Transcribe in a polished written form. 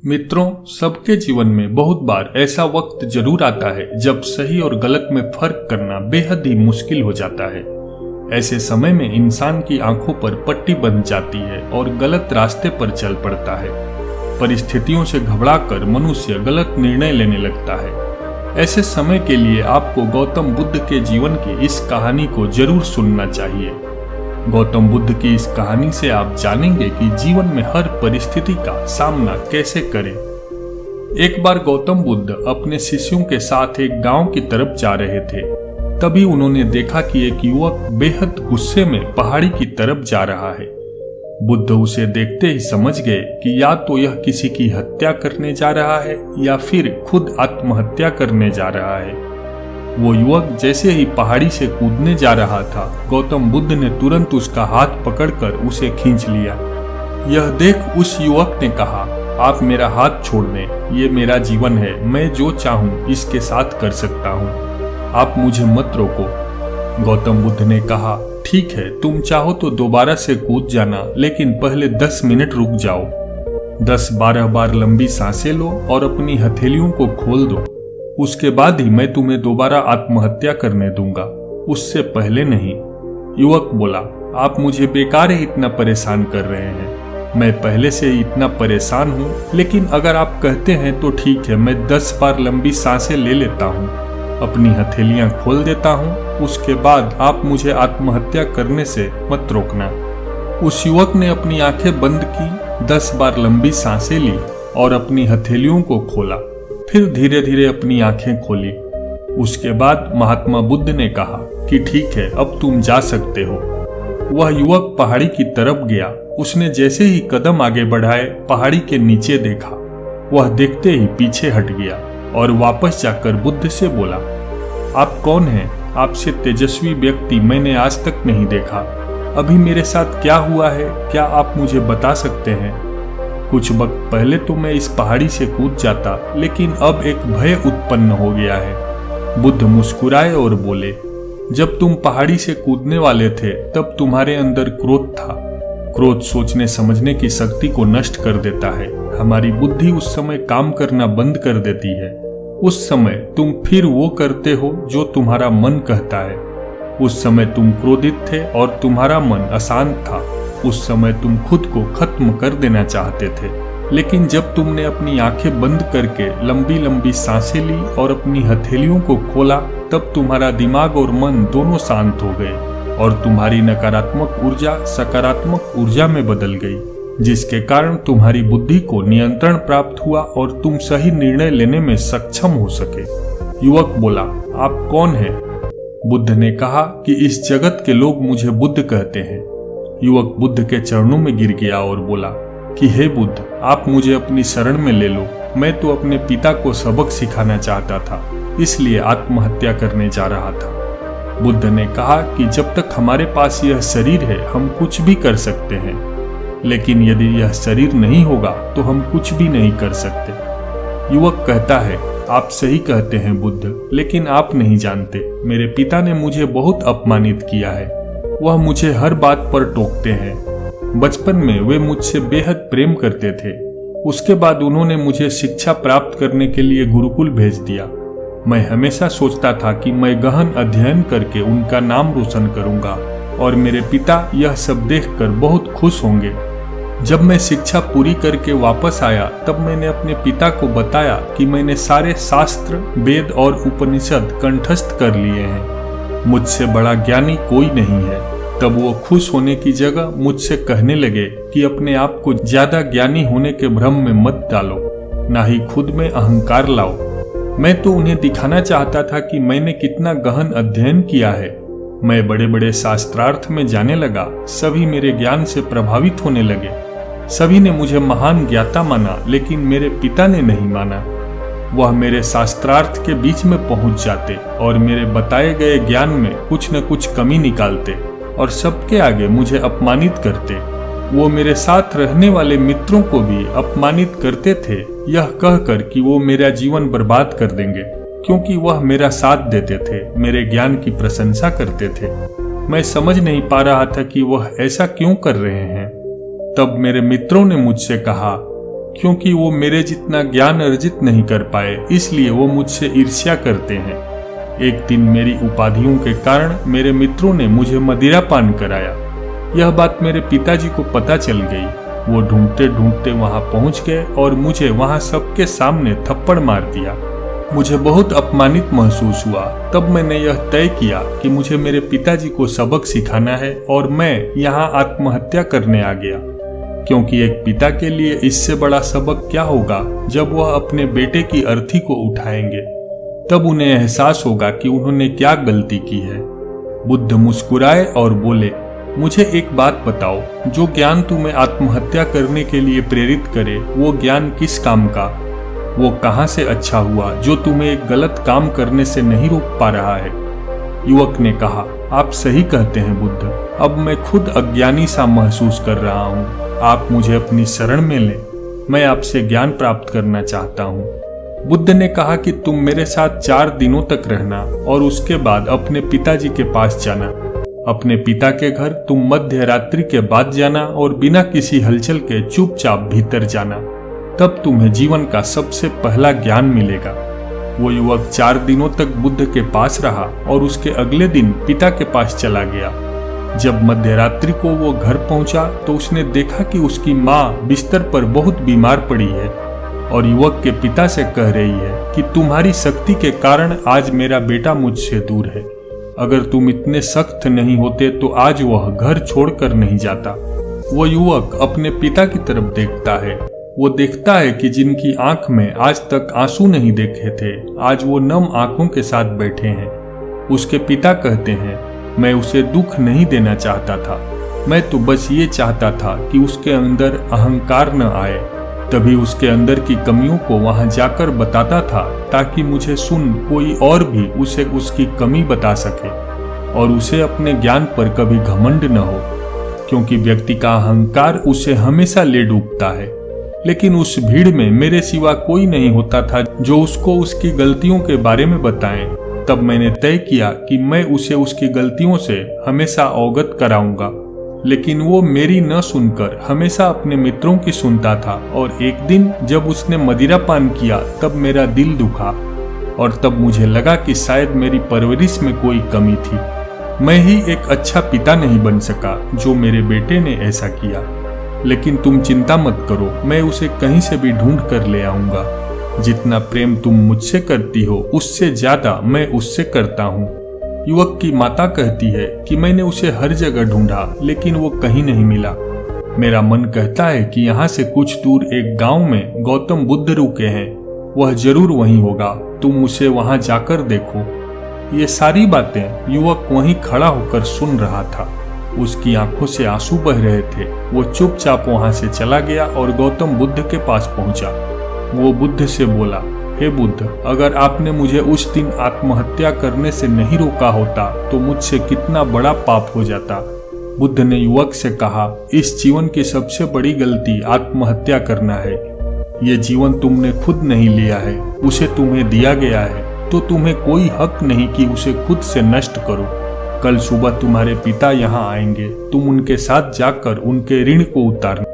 मित्रों, सबके जीवन में बहुत बार ऐसा वक्त जरूर आता है जब सही और गलत में फर्क करना बेहद ही मुश्किल हो जाता है। ऐसे समय में इंसान की आंखों पर पट्टी बंध जाती है और गलत रास्ते पर चल पड़ता है। परिस्थितियों से घबराकर मनुष्य गलत निर्णय लेने लगता है। ऐसे समय के लिए आपको गौतम बुद्ध के जीवन की इस कहानी को जरूर सुनना चाहिए। गौतम बुद्ध की इस कहानी से आप जानेंगे कि जीवन में हर परिस्थिति का सामना कैसे करें। एक बार गौतम बुद्ध अपने शिष्यों के साथ एक गांव की तरफ जा रहे थे। तभी उन्होंने देखा कि एक युवक बेहद गुस्से में पहाड़ी की तरफ जा रहा है। बुद्ध उसे देखते ही समझ गए कि या तो यह किसी की हत्या करने जा रहा है या फिर खुद आत्महत्या करने जा रहा है। वो युवक जैसे ही पहाड़ी से कूदने जा रहा था, गौतम बुद्ध ने तुरंत उसका हाथ पकड़कर उसे खींच लिया। यह देख उस युवक ने कहा, आप मेरा हाथ छोड़ दें, ये मेरा जीवन है, मैं जो चाहूं इसके साथ कर सकता हूं, आप मुझे मत रोको। गौतम बुद्ध ने कहा, ठीक है, तुम चाहो तो दोबारा से कूद जाना, लेकिन पहले 10 मिनट रुक जाओ। 10-12 बार लंबी सांसें लो और अपनी हथेलियों को खोल दो। उसके बाद ही मैं तुम्हें दोबारा आत्महत्या करने दूंगा, उससे पहले नहीं। युवक बोला, आप मुझे बेकार ही इतना परेशान कर रहे हैं, मैं पहले से ही इतना परेशान हूँ, लेकिन अगर आप कहते हैं तो ठीक है, मैं 10 बार लंबी सांसें ले लेता हूँ, अपनी हथेलियां खोल देता हूँ, उसके बाद आप मुझे आत्महत्या करने से मत रोकना। उस युवक ने अपनी आंखें बंद की, 10 बार लंबी सांसें ली और अपनी हथेलियों को खोला, फिर धीरे धीरे अपनी आंखें खोली। उसके बाद महात्मा बुद्ध ने कहा कि ठीक है, अब तुम जा सकते हो। वह युवक पहाड़ी की तरफ गया। उसने जैसे ही कदम आगे बढ़ाए, पहाड़ी के नीचे देखा। वह देखते ही पीछे हट गया और वापस जाकर बुद्ध से बोला, आप कौन हैं? आपसे तेजस्वी व्यक्ति मैंने आज तक नहीं देखा। अभी मेरे साथ क्या हुआ है, क्या आप मुझे बता सकते हैं? कुछ वक्त पहले तो मैं इस पहाड़ी से कूद जाता, लेकिन अब एक भय उत्पन्न हो गया है। बुद्ध मुस्कुराए और बोले, जब तुम पहाड़ी से कूदने वाले थे तब तुम्हारे अंदर क्रोध था। क्रोध सोचने समझने की शक्ति को नष्ट कर देता है। हमारी बुद्धि उस समय काम करना बंद कर देती है। उस समय तुम फिर वो करते हो जो तुम्हारा मन कहता है। उस समय तुम क्रोधित थे और तुम्हारा मन अशांत था। उस समय तुम खुद को खत्म कर देना चाहते थे, लेकिन जब तुमने अपनी आंखें बंद करके लंबी लंबी सांसें ली और अपनी हथेलियों को खोला, तब तुम्हारा दिमाग और मन दोनों शांत हो गए और तुम्हारी नकारात्मक ऊर्जा सकारात्मक ऊर्जा में बदल गई, जिसके कारण तुम्हारी बुद्धि को नियंत्रण प्राप्त हुआ और तुम सही निर्णय लेने में सक्षम हो सके। युवक बोला, आप कौन हैं? बुद्ध ने कहा कि इस जगत के लोग मुझे बुद्ध कहते हैं। युवक बुद्ध के चरणों में गिर गया और बोला कि हे बुद्ध, आप मुझे अपनी शरण में ले लो। मैं तो अपने पिता को सबक सिखाना चाहता था, इसलिए आत्महत्या करने जा रहा था। बुद्ध ने कहा कि जब तक हमारे पास यह शरीर है हम कुछ भी कर सकते हैं, लेकिन यदि यह शरीर नहीं होगा तो हम कुछ भी नहीं कर सकते। युवक कहता है, आप सही कहते हैं बुद्ध, लेकिन आप नहीं जानते, मेरे पिता ने मुझे बहुत अपमानित किया है। वह मुझे हर बात पर टोकते हैं। बचपन में वे मुझसे बेहद प्रेम करते थे। उसके बाद उन्होंने मुझे शिक्षा प्राप्त करने के लिए गुरुकुल भेज दिया। मैं हमेशा सोचता था कि मैं गहन अध्ययन करके उनका नाम रोशन करूंगा और मेरे पिता यह सब देखकर बहुत खुश होंगे। जब मैं शिक्षा पूरी करके वापस आया, तब मैंने अपने पिता को बताया कि मैंने सारे शास्त्र, वेद और उपनिषद कंठस्थ कर लिए हैं। मुझसे बड़ा ज्ञानी कोई नहीं है। तब वो खुश होने की जगह मुझसे कहने लगे कि अपने आप को ज्यादा ज्ञानी होने के भ्रम में मत डालो, ना ही खुद में अहंकार लाओ। मैं तो उन्हें दिखाना चाहता था कि मैंने कितना गहन अध्ययन किया है। मैं बड़े बड़े शास्त्रार्थ में जाने लगा। सभी मेरे ज्ञान से प्रभावित होने लगे। सभी ने मुझे महान ज्ञाता माना, लेकिन मेरे पिता ने नहीं माना। वह मेरे शास्त्रार्थ के बीच में पहुंच जाते और मेरे बताए गए ज्ञान में कुछ न कुछ कमी निकालते और सबके आगे मुझे अपमानित करते। वो मेरे साथ रहने वाले मित्रों को भी अपमानित करते थे, यह कहकर कि वो मेरा जीवन बर्बाद कर देंगे, क्योंकि वह मेरा साथ देते थे, मेरे ज्ञान की प्रशंसा करते थे। मैं समझ नहीं पा रहा था कि वह ऐसा क्यों कर रहे हैं। तब मेरे मित्रों ने मुझसे कहा, क्योंकि वो मेरे जितना ज्ञान अर्जित नहीं कर पाए, इसलिए वो मुझसे ईर्ष्या करते हैं। एक दिन मेरी उपाधियों के कारण मेरे मित्रों ने मुझे मदिरा पान कराया। यह बात मेरे पिताजी को पता चल गई। वो ढूंढते ढूंढते वहां पहुंच गए और मुझे वहां सबके सामने थप्पड़ मार दिया। मुझे बहुत अपमानित महसूस हुआ। तब मैंने यह तय किया कि मुझे मेरे पिताजी को सबक सिखाना है और मैं यहाँ आत्महत्या करने आ गया, क्योंकि एक पिता के लिए इससे बड़ा सबक क्या होगा जब वह अपने बेटे की अर्थी को उठाएंगे। तब उन्हें एहसास होगा कि उन्होंने क्या गलती की है। बुद्ध मुस्कुराए और बोले, मुझे एक बात बताओ, जो ज्ञान तुम्हें आत्महत्या करने के लिए प्रेरित करे, वो ज्ञान किस काम का? वो कहाँ से अच्छा हुआ जो तुम्हें एक गलत काम करने से नहीं रोक पा रहा है? युवक ने कहा, आप सही कहते हैं बुद्ध, अब मैं खुद अज्ञानी सा महसूस कर रहा हूँ। आप मुझे अपनी शरण में लें, मैं आपसे ज्ञान प्राप्त करना चाहता हूँ। बुद्ध ने कहा कि तुम मेरे साथ 4 दिनों तक रहना और उसके बाद अपने पिताजी के पास जाना। अपने पिता के घर तुम मध्य रात्रि के बाद जाना और बिना किसी हलचल के चुपचाप भीतर जाना। तब तुम्हें जीवन का सबसे पहला ज्ञान मिलेगा। वो युवक 4 दिनों तक बुद्ध के पास रहा और उसके अगले दिन पिता के पास चला गया। जब मध्य रात्रि को वो घर पहुंचा तो उसने देखा कि उसकी माँ बिस्तर पर बहुत बीमार पड़ी है और युवक के पिता से कह रही है कि तुम्हारी शक्ति के कारण आज मेरा बेटा मुझसे दूर है। अगर तुम इतने सख्त नहीं होते तो आज वह घर छोड़कर नहीं जाता। वो युवक अपने पिता की तरफ देखता है। वो देखता है कि जिनकी आंख में आज तक आंसू नहीं देखे थे, आज वो नम आंखों के साथ बैठे हैं। उसके पिता कहते हैं, मैं उसे दुख नहीं देना चाहता था, मैं तो बस ये चाहता था कि उसके अंदर अहंकार न आए। तभी उसके अंदर की कमियों को वहां जाकर बताता था ताकि मुझे सुन कोई और भी उसे उसकी कमी बता सके और उसे अपने ज्ञान पर कभी घमंड न हो, क्योंकि व्यक्ति का अहंकार उसे हमेशा ले डूबता है। लेकिन उस भीड़ में मेरे सिवा कोई नहीं होता था जो उसको उसकी गलतियों के बारे में बताएं। तब मैंने तय किया कि मैं उसे उसकी गलतियों से हमेशा अवगत कराऊंगा, लेकिन वो मेरी न सुनकर हमेशा अपने मित्रों की सुनता था। और एक दिन जब उसने मदिरा पान किया तब मेरा दिल दुखा और तब मुझे लगा कि शायद मेरी परवरिश में कोई कमी थी। मैं ही एक अच्छा पिता नहीं बन सका जो मेरे बेटे ने ऐसा किया। लेकिन तुम चिंता मत करो, मैं उसे कहीं से भी ढूंढ कर ले आऊंगा। जितना प्रेम तुम मुझसे करती हो उससे ज्यादा मैं उससे करता हूँ। युवक की माता कहती है कि मैंने उसे हर जगह ढूंढा लेकिन वो कहीं नहीं मिला। मेरा मन कहता है कि यहाँ से कुछ दूर एक गांव में गौतम बुद्ध रुके हैं, वह जरूर वहीं होगा, तुम उसे वहां जाकर देखो। ये सारी बातें युवक वहीं खड़ा होकर सुन रहा था। उसकी आंखों से आंसू बह रहे थे। वो चुपचाप वहां से चला गया और गौतम बुद्ध के पास पहुंचा। वो बुद्ध से बोला, हे बुद्ध, अगर आपने मुझे उस दिन आत्महत्या करने से नहीं रोका होता तो मुझसे कितना बड़ा पाप हो जाता। बुद्ध ने युवक से कहा, इस जीवन की सबसे बड़ी गलती आत्महत्या करना है। ये जीवन तुमने खुद नहीं लिया है, उसे तुम्हें दिया गया है, तो तुम्हें कोई हक नहीं कि उसे खुद से नष्ट करो। कल सुबह तुम्हारे पिता यहाँ आएंगे, तुम उनके साथ जाकर उनके ऋण को उतारना।